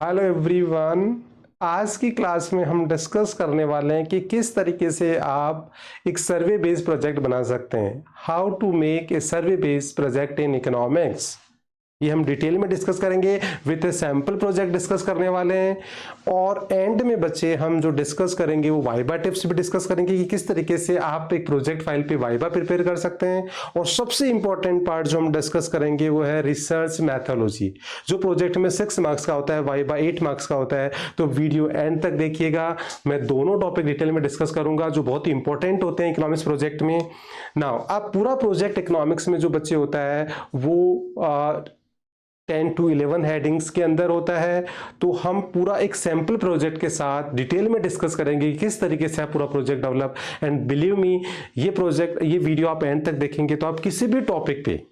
Hello everyone. आज की class में हम डिस्कस करने वाले हैं कि किस तरीके से आप एक सर्वे बेस्ड प्रोजेक्ट बना सकते हैं। How to make a survey based project in economics. ये हम डिटेल में डिस्कस करेंगे, विद सैंपल प्रोजेक्ट डिस्कस करने वाले हैं। और एंड में बच्चे हम जो डिस्कस करेंगे वो वाइबा टिप्स भी डिस्कस करेंगे कि किस तरीके से आप एक प्रोजेक्ट फाइल पे वाइबा प्रिपेयर कर सकते हैं। और सबसे इंपॉर्टेंट पार्ट जो हम डिस्कस करेंगे वो है रिसर्च मैथोलॉजी। जो प्रोजेक्ट में 6 मार्क्स का होता है, वाइबा 8 मार्क्स का होता है। तो वीडियो एंड तक देखिएगा, मैं दोनों टॉपिक डिटेल में डिस्कस करूंगा जो बहुत ही इंपॉर्टेंट होते हैं इकोनॉमिक्स प्रोजेक्ट में। नाउ अब पूरा प्रोजेक्ट इकोनॉमिक्स में जो बच्चे होता है वो 10 to 11 हेडिंग्स के अंदर होता है। तो हम पूरा एक सैंपल प्रोजेक्ट के साथ डिटेल में डिस्कस करेंगे कि किस तरीके से आप पूरा project develop. And believe me, ये वीडियो आप एंड तक देखेंगे तो आप किसी भी टॉपिक पे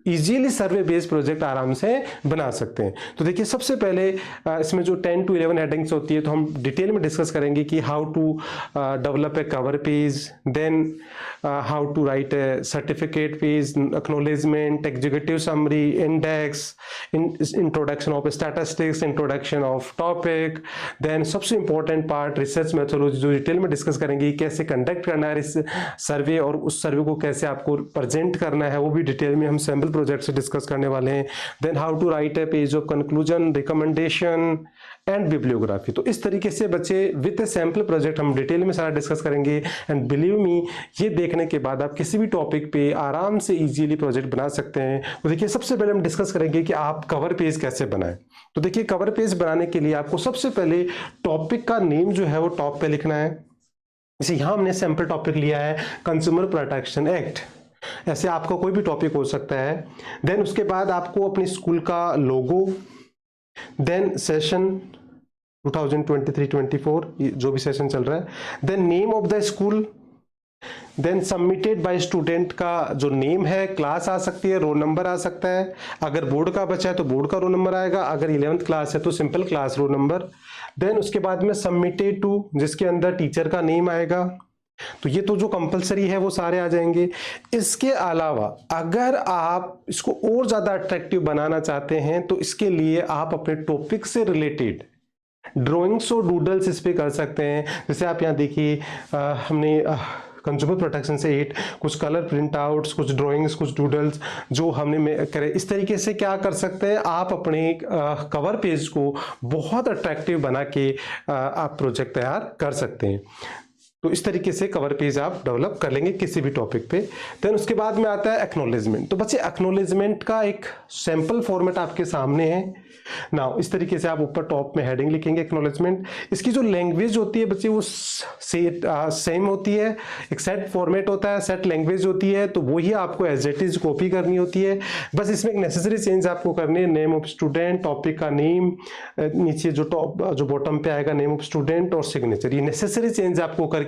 इजीली सर्वे बेस्ड प्रोजेक्ट आराम से बना सकते हैं। तो देखिए, सबसे पहले इसमें जो 10 to 11 हेडिंग्स होती है तो हम डिटेल में डिस्कस करेंगे कि how to develop a cover page, then how to write a certificate page, acknowledgement, executive summary, index, introduction of statistics, introduction of topic. Then सबसे इंपॉर्टेंट पार्ट रिसर्च मेथोडोलॉजी, जो detail में discuss करेंगे कैसे conduct करना है सर्वे और उस सर्वे को कैसे आपको प्रेजेंट करना है, वो भी डिटेल में हम सैंपल प्रोजेक्ट से डिस्कस करने वाले हैं। Then how to write a page of conclusion, recommendation and bibliography. तो इस तरीके से बच्चे विद ए सैंपल प्रोजेक्ट हम डिटेल में सारा डिस्कस करेंगे। एंड बिलीव मी, ये देखने के बाद आप किसी भी टॉपिक पे आराम से इजीली प्रोजेक्ट बना सकते हैं। तो देखिए, सबसे पहले हम डिस्कस करेंगे कि आप कवर पेज कैसे बनाएं। तो देखिए, कवर पेज बनाने के लिए आपको सबसे पहले टॉपिक का नेम जो है वो टॉप पे लिखना है। जैसे यहां हमने सैंपल टॉपिक लिया है कंज्यूमर प्रोटेक्शन एक्ट, ऐसे आपका कोई भी टॉपिक हो सकता है। देन उसके बाद आपको अपनी स्कूल का लोगो, देन सेशन 2023-24 जो भी सेशन चल रहा है, then name of the school, then submitted by student का जो नेम है, क्लास आ सकती है, रोल नंबर आ सकता है। अगर बोर्ड का बच्चा है तो बोर्ड का रोल नंबर आएगा, अगर 11th क्लास है तो simple class roll number. Then उसके बाद में सबमिटेड टू, जिसके अंदर टीचर का नेम आएगा। तो ये तो जो कंपलसरी है वो सारे आ जाएंगे। इसके अलावा अगर आप इसको और ज्यादा अट्रैक्टिव बनाना चाहते हैं तो इसके लिए आप अपने टॉपिक से रिलेटेड ड्राइंग्स और डूडल्स इस पे कर सकते हैं। जैसे आप यहाँ देखिए, हमने कंज्यूमर प्रोटेक्शन से 8 कुछ कलर प्रिंट आउट्स, कुछ ड्राइंग्स, कुछ डूडल्स जो हमने करे। इस तरीके से क्या कर सकते हैं, आप अपने कवर पेज को बहुत अट्रैक्टिव बना के आप प्रोजेक्ट तैयार कर सकते हैं। तो इस तरीके से कवर पेज आप डेवलप कर लेंगे किसी भी टॉपिक पे। देन उसके बाद में आता है एक्नॉलेजमेंट। तो बच्चे, एक्नॉलेजमेंट का एक सैंपल फॉर्मेट आपके सामने है ना। इस तरीके से आप ऊपर टॉप में हेडिंग लिखेंगे एक्नॉलेजमेंट। इसकी जो लैंग्वेज होती है बच्चे वो सेम होती है, एक सेट फॉर्मेट होता है, सेट लैंग्वेज होती है, तो वही आपको एज इट इज कॉपी करनी होती है। बस इसमें एक नेसेसरी चेंज आपको करनी है, नेम ऑफ स्टूडेंट, टॉपिक का नेम, नीचे जो बॉटम पे आएगा नेम ऑफ स्टूडेंट और सिग्नेचर। ये नेसेसरी चेंज आपको करके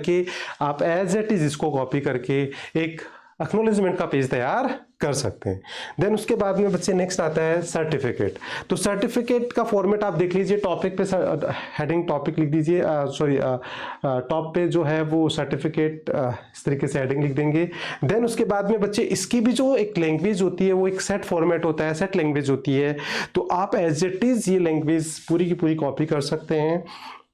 आप एज इट इज इसको कॉपी करके एक एक्नॉलेजमेंट का पेज तैयार कर सकते हैं। देन उसके बाद में बच्चे नेक्स्ट आता है सर्टिफिकेट। तो सर्टिफिकेट का फॉर्मेट आप देख लीजिए, टॉपिक पे हेडिंग टॉपिक लिख दीजिए, सॉरी टॉप पे जो है वो सर्टिफिकेट इस तरीके से हेडिंग लिख देंगे। देन उसके बाद में बच्चे इसकी भी जो एक लैंग्वेज होती है वो एक सेट फॉर्मेट होता है, सेट लैंग्वेज होती है। तो आप एज इट इज ये लैंग्वेज पूरी की पूरी कॉपी कर सकते हैं।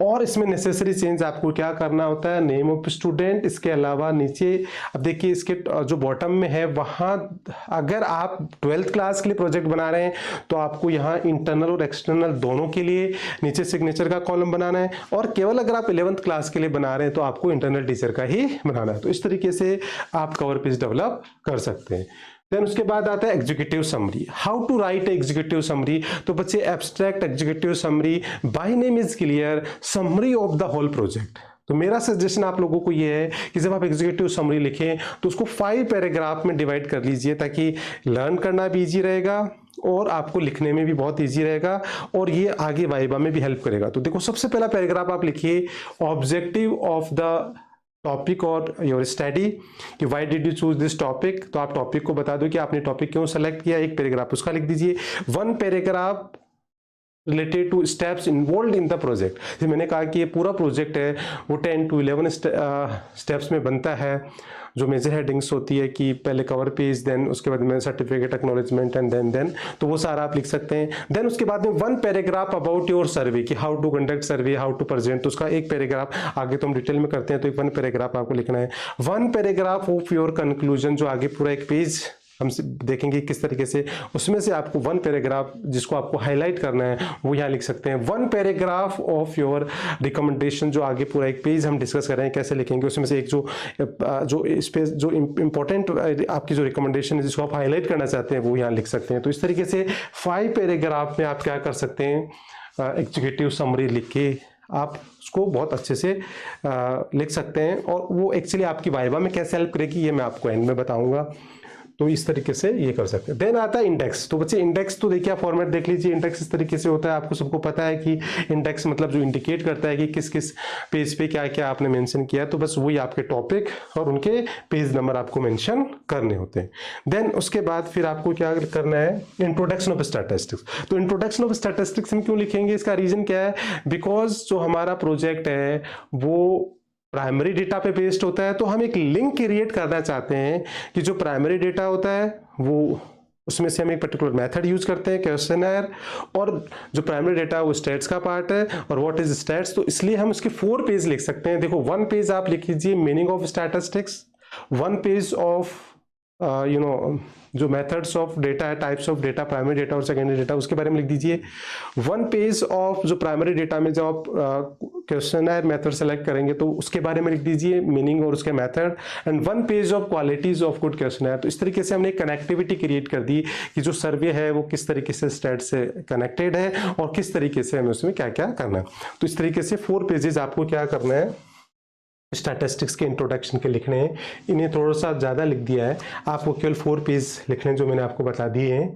और इसमें नेसेसरी चेंज आपको क्या करना होता है, नेम ऑफ स्टूडेंट, इसके अलावा नीचे अब देखिए इसके जो बॉटम में है वहां अगर आप 12th क्लास के लिए प्रोजेक्ट बना रहे हैं तो आपको यहाँ इंटरनल और एक्सटर्नल दोनों के लिए नीचे सिग्नेचर का कॉलम बनाना है। और केवल अगर आप 11th क्लास के लिए बना रहे हैं तो आपको इंटरनल टीचर का ही बनाना है। तो इस तरीके से आप कवर पेज डेवलप कर सकते हैं। देन उसके बाद आता है executive summary. How to write executive summary. तो बच्चे, abstract executive summary by name is clear summary of the whole project. तो मेरा सजेशन आप लोगों को ये है कि जब आप एग्जीक्यूटिव समरी लिखें तो उसको 5 पैराग्राफ में डिवाइड कर लीजिए, ताकि लर्न करना भी इजी रहेगा और आपको लिखने में भी बहुत इजी रहेगा और ये आगे वाइवा में भी हेल्प करेगा। तो देखो, सबसे पहला पैराग्राफ आप लिखिए, ऑब्जेक्टिव ऑफ द टॉपिक और योर स्टडी, कि why did you choose this topic. तो आप टॉपिक को बता दो कि आपने टॉपिक क्यों सेलेक्ट किया, एक पैराग्राफ उसका लिख दीजिए। 1 paragraph related two steps involve in the project. जैसे मैंने कहा कि ये पूरा प्रोजेक्ट है वो 10 to 11 स्टेप्स में बनता है। जो मेजर हेडिंग्स होती है कि पहले कवर पेज, देन उसके बाद में सर्टिफिकेट एक्नॉलेजमेंट एंड देन तो वो सारा आप लिख सकते हैं। देन उसके बाद में 1 पैराग्राफ अबाउट योर सर्वे कि how to conduct survey, how to present, तो उसका 1 पैराग्राफ, आगे तो हम डिटेल में करते हैं तो 1 पैराग्राफ आपको लिखना है। 1 पैराग्राफ ऑफ योर कंक्लूजन, जो आगे पूरा 1 पेज हम देखेंगे किस तरीके से, उसमें से आपको 1 पैराग्राफ जिसको आपको हाईलाइट करना है वो यहाँ लिख सकते हैं। 1 पैराग्राफ ऑफ योर रिकमेंडेशन, जो आगे पूरा 1 पेज हम डिस्कस कर रहे हैं कैसे लिखेंगे, उसमें से एक जो स्पेस जो इंपॉर्टेंट आपकी जो रिकमेंडेशन है जिसको आप हाईलाइट करना चाहते हैं वो यहाँ लिख सकते हैं। तो इस तरीके से 5 पैराग्राफ में आप क्या कर सकते हैं, एग्जीक्यूटिव समरी लिख के आप उसको बहुत अच्छे से लिख सकते हैं, और वो एक्चुअली आपकी वाइवा में कैसे हेल्प करेगी ये मैं आपको एंड में बताऊंगा। तो इस तरीके से ये कर सकते हैं। देन आता है इंडेक्स। तो बच्चे इंडेक्स तो देखिए आप फॉर्मेट देख लीजिए। इंडेक्स इस तरीके से होता है, आपको सबको पता है कि इंडेक्स मतलब जो इंडिकेट करता है कि किस किस पेज पे क्या क्या आपने मेंशन किया है, तो बस वही आपके टॉपिक और उनके पेज नंबर आपको मेंशन करने होते हैं। देन उसके बाद फिर आपको क्या करना है, इंट्रोडक्शन ऑफ स्टैटिस्टिक्स। तो इंट्रोडक्शन ऑफ स्टैटिस्टिक्स हम क्यों लिखेंगे, इसका रीजन क्या है, बिकॉज जो हमारा प्रोजेक्ट है वो प्राइमरी डेटा पे बेस्ड होता है, तो हम एक लिंक क्रिएट करना चाहते हैं कि जो प्राइमरी डेटा होता है वो उसमें से हम एक पर्टिकुलर मेथड यूज करते हैं क्वेश्चनर, और जो प्राइमरी डेटा है वो स्टैट्स का पार्ट है, और व्हाट इज स्टैट्स, तो इसलिए हम उसके 4 पेज लिख सकते हैं। देखो 1 पेज आप लिख लीजिए meaning of statistics, 1 page of जो मेथड्स ऑफ डेटा है, types of data, primary data और सेकेंडरी डेटा, उसके बारे में लिख दीजिए। 1 पेज ऑफ जो प्राइमरी डेटा में जो आप क्वेश्चनर मेथड सेलेक्ट करेंगे तो उसके बारे में लिख दीजिए मीनिंग और उसके method, and 1 page of qualities of good questionnaire. तो इस तरीके से हमने कनेक्टिविटी क्रिएट कर दी कि जो सर्वे है वो किस तरीके से स्टैट से कनेक्टेड है और किस तरीके से हमें उसमें क्या क्या करना है। तो इस तरीके से 4 पेजेस आपको क्या करना है, स्टैटिस्टिक्स के इंट्रोडक्शन के लिखने हैं। इन्हें थोड़ा सा ज़्यादा लिख दिया है, आपको केवल 4 पेज लिखने जो मैंने आपको बता दिए हैं।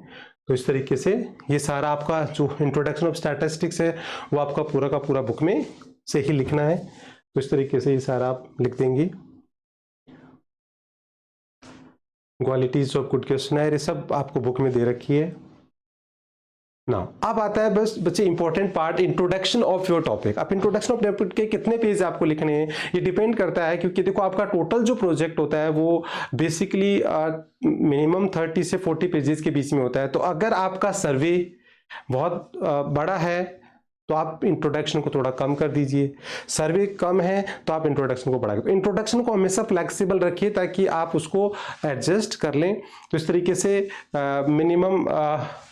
तो इस तरीके से ये सारा आपका जो इंट्रोडक्शन ऑफ स्टैटिस्टिक्स है वो आपका पूरा का पूरा बुक में से ही लिखना है। तो इस तरीके से ये सारा आप लिख देंगे। क्वालिटीज ऑफ गुड क्वेश्चनर ये सब आपको बुक में दे रखी है ना। अब आता है बस बच्चे important part, introduction of your topic. अब इंट्रोडक्शन ऑफ टॉपिक के कितने पेज आपको लिखने हैं ये डिपेंड करता है, क्योंकि देखो आपका टोटल जो प्रोजेक्ट होता है वो बेसिकली मिनिमम 30 से 40 पेजेस के बीच में होता है। तो अगर आपका सर्वे बहुत बड़ा है तो आप इंट्रोडक्शन को थोड़ा कम कर दीजिए, सर्वे कम है तो आप इंट्रोडक्शन को बढ़ाइए। तो इंट्रोडक्शन को हमेशा फ्लेक्सिबल रखिए ताकि आप उसको एडजस्ट कर लें। तो इस तरीके से मिनिमम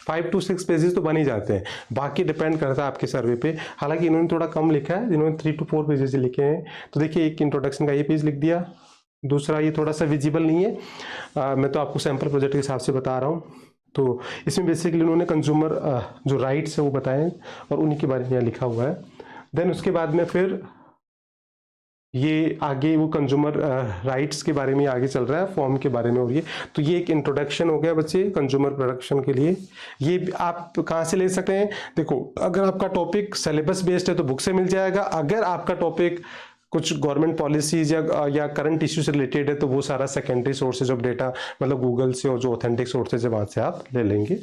5 to 6 पेजेस तो बन ही जाते हैं, बाकी डिपेंड करता है आपके सर्वे पे। हालांकि इन्होंने थोड़ा कम लिखा है, इन्होंने 3 to 4 पेजेस लिखे हैं। तो देखिए एक इंट्रोडक्शन का ये पेज लिख दिया, दूसरा ये थोड़ा सा विजिबल नहीं है, मैं तो आपको सैम्पल प्रोजेक्ट के हिसाब से बता रहा हूँ। तो इसमें बेसिकली उन्होंने कंज्यूमर जो राइट्स है वो बताए और उन्हीं के बारे में यहाँ लिखा हुआ है। देन उसके बाद में फिर ये आगे वो कंज्यूमर राइट्स के बारे में आगे चल रहा है, फॉर्म के बारे में। और ये तो ये एक इंट्रोडक्शन हो गया बच्चे कंज्यूमर प्रोडक्शन के लिए। ये आप कहाँ से ले सकते हैं, देखो अगर आपका टॉपिक सिलेबस बेस्ड है तो बुक से मिल जाएगा, अगर आपका टॉपिक कुछ गवर्नमेंट पॉलिसीज या करंट इश्यू से रिलेटेड है तो वो सारा सेकेंडरी सोर्सेज ऑफ डेटा मतलब गूगल से और जो ऑथेंटिक सोर्सेज है वहां से आप ले लेंगे।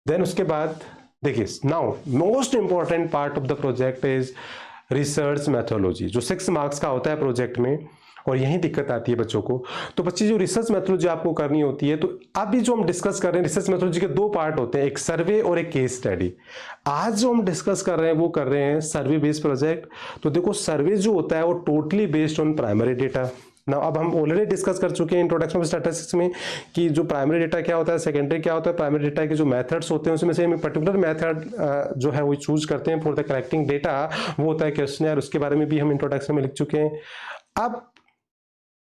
देन उसके बाद देखिए now most important part of the project is research methodology, जो 6 मार्क्स का होता है प्रोजेक्ट में, और यही दिक्कत आती है बच्चों को। तो बच्चे जो रिसर्च मेथोलॉजी आपको करनी होती है, तो अभी जो हम डिस्कस कर रहे हैं रिसर्च मेथोलॉजी के 2 पार्ट होते हैं, एक सर्वे और एक केस स्टडी। आज जो हम डिस्कस कर रहे हैं वो कर रहे हैं सर्वे बेस्ड प्रोजेक्ट। तो देखो सर्वे जो होता है वो totally based on primary data ना। अब हम ऑलरेडी डिस्कस कर चुके हैं इंट्रोडक्शन ऑफ स्टैटिस्टिक्स में कि जो प्राइमरी डेटा क्या होता है, सेकेंडरी क्या होता है। प्राइमरी डेटा के जो मेथड्स होते हैं उसमें से हम पर्टिकुलर मेथड जो है वो चूज करते हैं फॉर द कलेक्टिंग डेटा, वो होता है क्वेश्चनर। उसके बारे में भी हम इंट्रोडक्शन में लिख चुके हैं। अब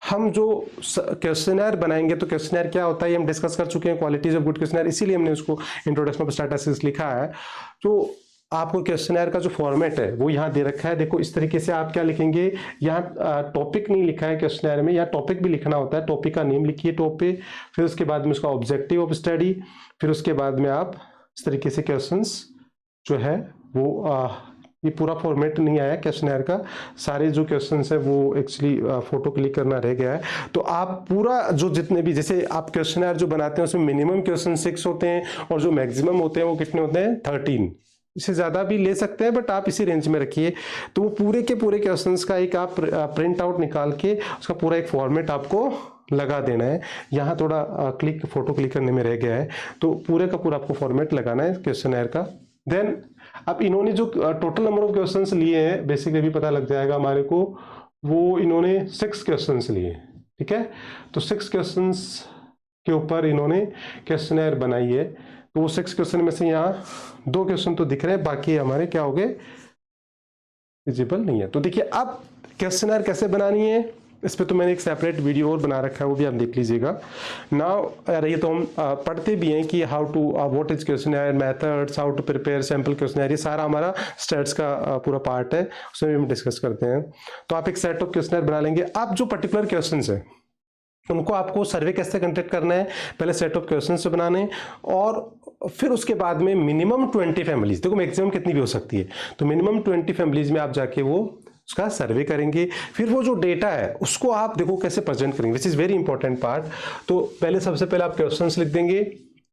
हम जो क्वेश्चनर बनाएंगे तो क्वेश्चनर क्या होता है ये हम डिस्कस कर चुके हैं, क्वालिटीज ऑफ गुड क्वेश्चनर, इसीलिए हमने उसको इंट्रोडक्शन ऑफ स्टैटिस्टिक्स लिखा है। तो आपको क्वेश्चनर का जो फॉर्मेट है वो यहाँ दे रखा है। देखो इस तरीके से आप क्या लिखेंगे, यहाँ टॉपिक नहीं लिखा है क्वेश्चनर में, यहाँ टॉपिक भी लिखना होता है। टॉपिक का नेम लिखिए टॉपिक, फिर उसके बाद में उसका ऑब्जेक्टिव ऑफ स्टडी, फिर उसके बाद में आप इस तरीके से क्वेश्चंस जो है वो ये पूरा फॉर्मेट नहीं आया क्वेश्चनर का, सारे जो क्वेश्चंस है वो एक्चुअली फोटो क्लिक करना रह गया है। तो आप पूरा जो जितने भी जैसे आप क्वेश्चनर जो बनाते हैं उसमें मिनिमम क्वेश्चन 6 होते हैं और जो मैक्सिमम होते हैं वो कितने होते हैं 13। इससे ज़्यादा भी ले सकते हैं, बट आप इसी रेंज में रखिए। तो वो पूरे के पूरे क्वेश्चंस का एक आप प्रिंट आउट निकाल के उसका पूरा एक फॉर्मेट आपको लगा देना है। यहाँ थोड़ा फोटो क्लिक करने में रह गया है, तो पूरे का पूरा आपको फॉर्मेट लगाना है क्वेश्चनर का। देन अब इन्होंने जो टोटल नंबर ऑफ क्वेश्चंस लिए हैं, बेसिकली भी पता लग जाएगा हमारे को, वो इन्होंने 6 क्वेश्चंस लिए, ठीक है। तो 6 क्वेश्चंस के ऊपर इन्होंने क्वेश्चनर बनाई है। तो वो 6 क्वेश्चन में से यहाँ 2 क्वेश्चन तो दिख रहे हैं, बाकी हमारे क्या हो गए, विजिबल नहीं है। तो देखिए अब क्वेश्चनर कैसे बनानी है, इस पे तो मैंने एक सेपरेट वीडियो और बना रखा है, वो भी आप देख लीजिएगा। नाउ ये तो हम पढ़ते भी हैं कि how to what is questionnaire, methods, how to prepare sample questionnaire, ये सारा हमारा स्टैट्स का पूरा पार्ट है, उसमें भी हम डिस्कस करते हैं। तो आप एक सेट ऑफ क्वेश्चनर बना लेंगे। अब जो पर्टिकुलर क्वेश्चंस है उनको आपको सर्वे कैसे कंडक्ट करना है, पहले सेट ऑफ क्वेश्चंस बनाने, और फिर उसके बाद में मिनिमम 20 फैमिलीज, देखो मैक्सिमम कितनी भी हो सकती है, तो मिनिमम 20 फैमिलीज में आप जाके वो उसका सर्वे करेंगे। फिर वो जो डेटा है उसको आप देखो कैसे प्रेजेंट करेंगे, which is very important part. तो पहले सबसे पहले आप क्वेश्चंस लिख देंगे,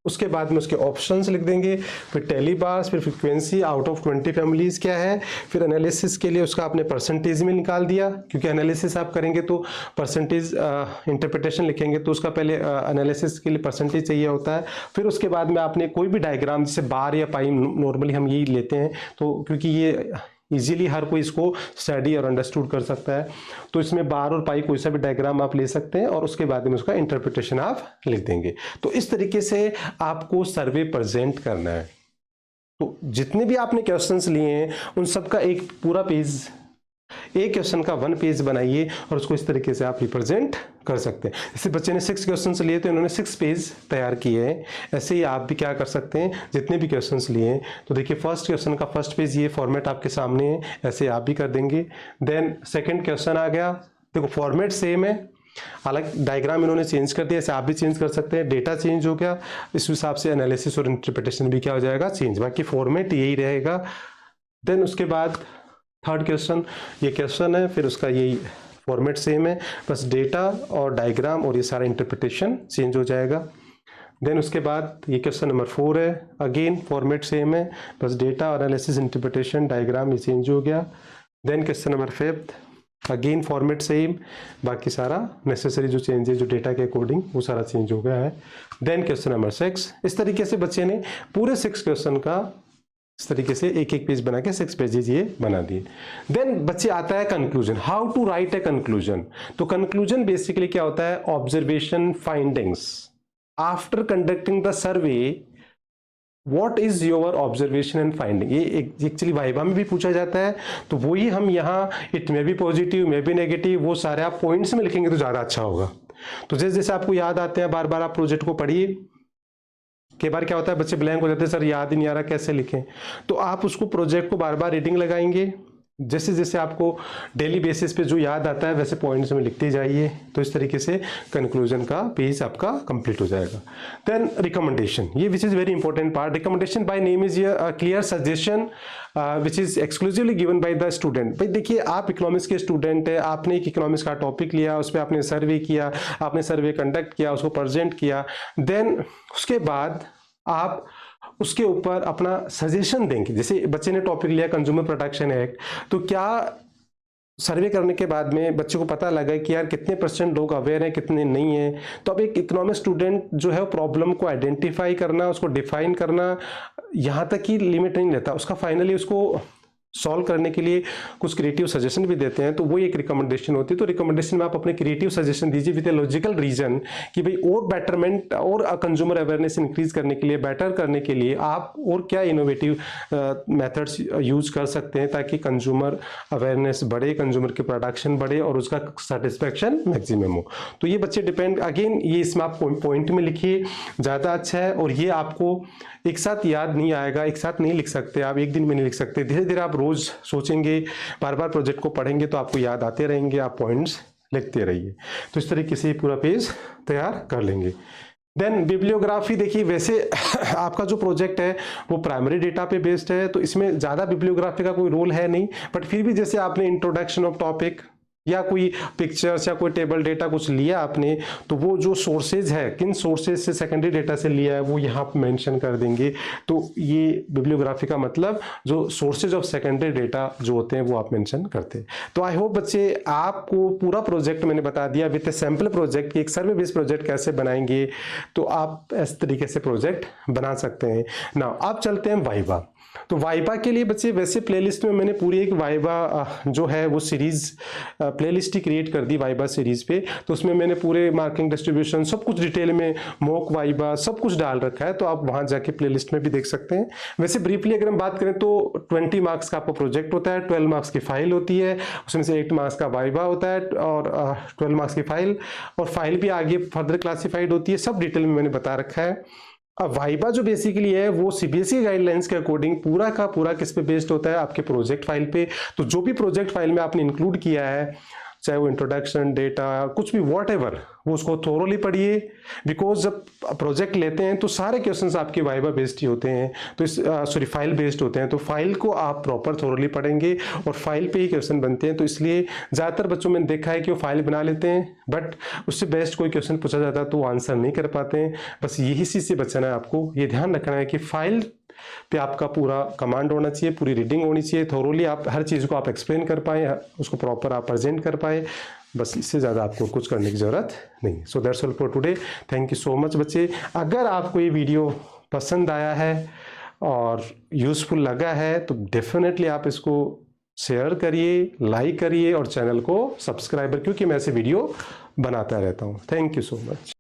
उसके बाद में उसके ऑप्शंस लिख देंगे, फिर टेली बार्स, फिर फ्रीक्वेंसी, आउट ऑफ 20 फैमिलीज क्या है, फिर एनालिसिस के लिए उसका आपने परसेंटेज में निकाल दिया, क्योंकि एनालिसिस आप करेंगे तो परसेंटेज इंटरप्रिटेशन लिखेंगे तो उसका पहले एनालिसिस के लिए परसेंटेज चाहिए होता है। फिर उसके बाद में आपने कोई भी डायग्राम, जैसे बार या पाई, नॉर्मली हम यही लेते हैं, तो क्योंकि ये इजीली हर कोई इसको स्टडी और अंडरस्टूड कर सकता है, तो इसमें बार और पाई कोई सा भी डायग्राम आप ले सकते हैं, और उसके बाद में उसका इंटरप्रिटेशन आप लिख देंगे। तो इस तरीके से आपको सर्वे प्रेजेंट करना है। तो जितने भी आपने क्वेश्चंस लिए हैं उन सब का एक पूरा पेज, एक क्वेश्चन का 1 पेज बनाइए, और उसको इस तरीके से आप रिप्रेजेंट कर सकते हैं। जैसे बच्चे ने 6 क्वेश्चंस लिए तो इन्होंने 6 पेज तैयार किए हैं, ऐसे ही आप भी क्या कर सकते हैं, जितने भी क्वेश्चंस लिए हैं। तो देखिए फर्स्ट क्वेश्चन का फर्स्ट पेज ये फॉर्मेट आपके सामने है, ऐसे आप भी कर देंगे। देन सेकंड क्वेश्चन आ गया, देखो फॉर्मेट सेम है, हालांकि डायग्राम इन्होंने चेंज कर दिया, ऐसे आप भी चेंज कर सकते हैं। डेटा चेंज हो गया, इस हिसाब से एनालिसिस और इंटरप्रिटेशन भी क्या हो जाएगा, चेंज, बाकी फॉर्मेट यही रहेगा। देन उसके बाद थर्ड क्वेश्चन, ये क्वेश्चन है, फिर उसका यही फॉर्मेट सेम है, बस डेटा और डायग्राम और ये सारा इंटरप्रिटेशन चेंज हो जाएगा। देन उसके बाद ये क्वेश्चन नंबर 4 है, अगेन फॉर्मेट सेम है, बस डेटा, एनालिसिस, इंटरप्रिटेशन, डायग्राम ये चेंज हो गया। Then question number 5, again format same, बाकी सारा नेसेसरी जो चेंज है जो डेटा के अकॉर्डिंग वो सारा चेंज हो गया है। देन क्वेश्चन नंबर 6, इस तरीके से बच्चे ने पूरे 6 क्वेश्चन का इस तरीके से एक एक पेज बना के 6 पेजेस ये बना दिए। देन बच्चे आता है conclusion, how to write a conclusion. तो कंक्लूजन बेसिकली क्या होता है, observation findings after conducting the survey, what is your observation and finding. ये एक्चुअली वाइवा में भी पूछा जाता है, तो वही हम यहाँ, it may be positive, may be negative, वो सारे आप पॉइंट्स में लिखेंगे तो ज्यादा अच्छा होगा। तो जैसे जैसे आपको याद आते हैं, बार बार आप प्रोजेक्ट को पढ़िए। कई बार क्या होता है बच्चे ब्लैंक हो जाते हैं, सर याद ही नहीं आ रहा कैसे लिखें, तो आप उसको प्रोजेक्ट को बार बार रीडिंग लगाएंगे, जैसे जैसे आपको डेली बेसिस पे जो याद आता है वैसे पॉइंट्स में लिखते जाइए, तो इस तरीके से कंक्लूजन का पेज आपका कंप्लीट हो जाएगा। देन रिकमेंडेशन, ये which is very important part. Recommendation bye name is a clear suggestion which is exclusively given by the student. भाई देखिए आप इकोनॉमिक्स के स्टूडेंट है, आपने एक इकोनॉमिक्स का टॉपिक लिया, उस पर आपने सर्वे किया, आपने सर्वे कंडक्ट किया, उसको प्रेजेंट किया, देन उसके बाद आप उसके ऊपर अपना सजेशन देंगे। जैसे बच्चे ने टॉपिक लिया कंज्यूमर प्रोटेक्शन एक्ट, तो क्या सर्वे करने के बाद में बच्चे को पता लगा कि यार कितने % लोग अवेयर हैं, कितने नहीं है, तो अब एक इकोनॉमिक स्टूडेंट जो है प्रॉब्लम को आइडेंटिफाई करना, उसको डिफाइन करना, यहाँ तक ही लिमिट नहीं रहता, उसका फाइनली उसको सॉल्व करने के लिए कुछ क्रिएटिव सजेशन भी देते हैं, तो वो एक रिकमेंडेशन होती है। तो रिकमेंडेशन में आप अपने क्रिएटिव सजेशन दीजिए विद ए लॉजिकल रीजन कि भाई और बेटरमेंट और कंज्यूमर अवेयरनेस इंक्रीज करने के लिए, बेटर करने के लिए आप और क्या इनोवेटिव मेथड्स यूज कर सकते हैं ताकि कंज्यूमर अवेयरनेस बढ़े, कंज्यूमर की प्रोडक्शन बढ़े और उसका सेटिस्फेक्शन मैक्सिमम हो। तो ये बच्चे डिपेंड, अगेन ये इसमें आप पॉइंट में लिखिए, ज़्यादा अच्छा है। और ये आपको एक साथ याद नहीं आएगा, एक साथ नहीं लिख सकते आप, एक दिन में नहीं लिख सकते, धीरे धीरे आप रोज सोचेंगे, बार बार प्रोजेक्ट को पढ़ेंगे तो आपको याद आते रहेंगे, आप पॉइंट्स लिखते रहिए। तो इस तरीके से पूरा पेज तैयार कर लेंगे। देन बिब्लियोग्राफी, देखिए वैसे आपका जो प्रोजेक्ट है वो प्राइमरी डेटा पे बेस्ड है, तो इसमें ज़्यादा बिब्लियोग्राफी का कोई रोल है नहीं, बट फिर भी जैसे आपने इंट्रोडक्शन ऑफ टॉपिक, या कोई पिक्चर्स या कोई टेबल डेटा कुछ लिया आपने, तो वो जो सोर्सेज है, किन सोर्सेज से सेकेंडरी डेटा से लिया है, वो यहाँ पे मेंशन कर देंगे। तो ये बिब्लियोग्राफी का मतलब जो सोर्सेज ऑफ सेकेंडरी डेटा जो होते हैं वो आप मेंशन करते हैं। तो आई होप बच्चे आपको पूरा प्रोजेक्ट मैंने बता दिया विद ए सैम्पल प्रोजेक्ट कि एक सर्वे बेस्ड प्रोजेक्ट कैसे बनाएंगे, तो आप इस तरीके से प्रोजेक्ट बना सकते हैं। नाउ अब चलते हैं वाइवा। तो वाइवा के लिए बच्चे वैसे प्लेलिस्ट में मैंने पूरी एक वाइवा जो है वो सीरीज प्लेलिस्ट ही क्रिएट कर दी वाइवा सीरीज पे। तो उसमें मैंने पूरे मार्किंग डिस्ट्रीब्यूशन सब कुछ डिटेल में मॉक वाइवा सब कुछ डाल रखा है, तो आप वहां जाके प्लेलिस्ट में भी देख सकते हैं। वैसे ब्रीफली अगर हम बात करें तो 20 मार्क्स का आपका प्रोजेक्ट होता है, 12 मार्क्स की फाइल होती है, उसमें से 8 मार्क्स का वाइवा होता है और 12 मार्क्स की फाइल, और फाइल भी आगे फर्दर क्लासिफाइड होती है। सब डिटेल में मैंने बता रखा है। अब वाइवा जो बेसिकली है वो सीबीएसई गाइडलाइंस के अकॉर्डिंग पूरा का पूरा किस पे बेस्ड होता है, आपके प्रोजेक्ट फाइल पे। तो जो भी प्रोजेक्ट फाइल में आपने इंक्लूड किया है, चाहे वो इंट्रोडक्शन, डेटा, कुछ भी व्हाटएवर, वो उसको थोरोली पढ़िए। बिकॉज जब प्रोजेक्ट लेते हैं तो सारे क्वेश्चंस आपके वाइवा बेस्ड ही होते हैं, तो इस फाइल बेस्ड होते हैं। तो फाइल को आप प्रॉपर थोरोली पढ़ेंगे और फाइल पे ही क्वेश्चन बनते हैं। तो इसलिए ज़्यादातर बच्चों में देखा है कि वो फाइल बना लेते हैं, बट उससे बेस्ट कोई क्वेश्चन पूछा जाता है तो वो आंसर नहीं कर पाते हैं। बस यही चीज़ से बचना है, आपको ये ध्यान रखना है कि फाइल पे आपका पूरा कमांड होना चाहिए, पूरी रीडिंग होनी चाहिए, थोरोली आप हर चीज़ को आप एक्सप्लेन कर पाएँ, उसको प्रॉपर आप प्रेजेंट कर पाए। बस इससे ज़्यादा आपको कुछ करने की ज़रूरत नहीं। So that's all for today. Thank you so much बच्चे। अगर आपको ये वीडियो पसंद आया है और यूज़फुल लगा है तो डेफिनेटली आप इसको शेयर करिए, लाइक करिए और चैनल को सब्सक्राइब, क्योंकि मैं ऐसे वीडियो बनाता रहता हूँ। Thank you so much.